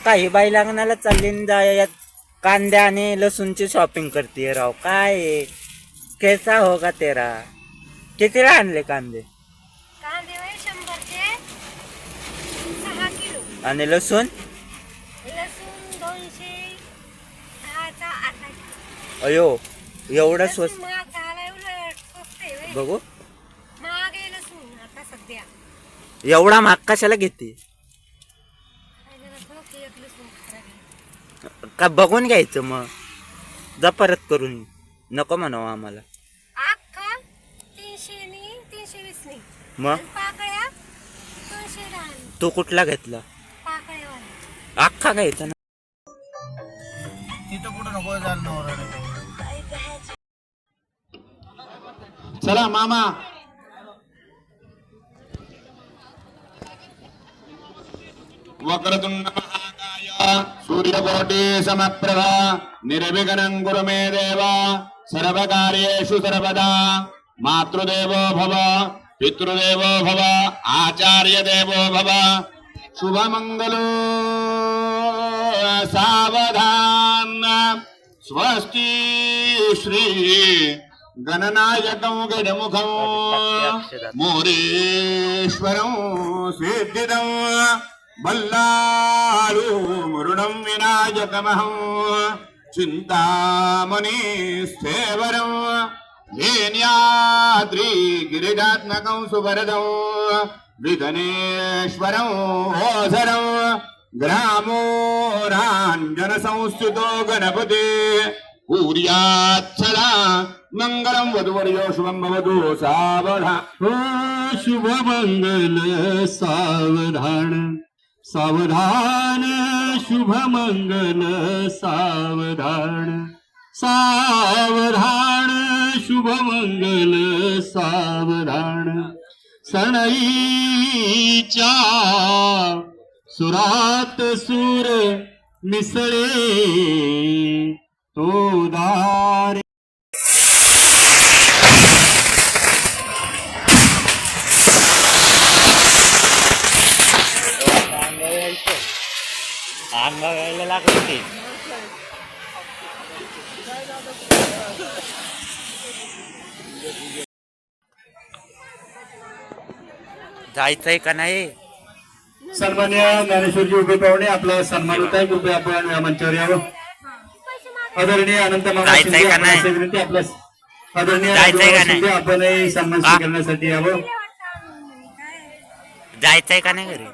काही बाई लग्नाला चालली न जाय कांद्या आणि लसूणची शॉपिंग करते राव. काय आहे? कैसा होगा तेरा? कितीला आणले कांदे कांदे 100चे 6 किलो. आणि लसूण? लसूण 210चा अर्धा किलो. अयो एवढं स्वस्त. महाग झालाय, उलट स्वस्त आहे व्हय. बघू महाग आहे लसूण आता सध्या. एवढा महाग कशाला घेते? काय जरा स्वस्त एक लसूण खराब आहे. का बघून घ्यायचं मग. जा परत करून नको म्हणावं आम्हाला. अख्खा 300 नी 320 नी. मग आणि पाकळ्या 210 नी. तू कुठला घेतला? पाकळ्यावाला. अख्खा घ्यायचा ना. तिथं कुठं नको जायला. चला मामा. वक्रतुंड महाकाय सूर्यकोटि समप्रभा निर्विघ्नं कुरु मे देव सर्वकार्येषु सर्वदा. मातृदेवो भव, पितृदेवो भव, आचार्य देवो भव. शुभमंगलो सावधान. स्वस्ति श्री गणनायकं गजमुखं मोरेश्वरं सिद्धिदं बल्लाळु मृणं विनायकमहं चिन्तामणि स्थेवरं धेन्याद्रि गिरिजात्मकं सुवरदं विघ्नेश्वरं ओझरं ग्रामो राञ्जन संस्थितो गणपति पूर्याच्छला मंगलम वधुवर्यो शुभम भवतु सावधान. शुभ मंगल सावधान सावधान शुभ मंगल सावधान सावधान शुभ मंगल सावधान. सणईच्या सुरात सूर मिसळे तो दार. अंगा यायला लागले ते. जायचंय का नाही? सन्मान्य ज्ञानेश्वरजी उभे पाहुणे आपला सन्मान होत आहे. कृपया आपण या मंचावर यावं. आदरणीय अनंत जायचंय का नाही? विनंती आपल्यास. आदरणीय जायचंय का नाही? आपण सन्मान स्वीकारण्यासाठी यावं. जायचंय का नाही घरी?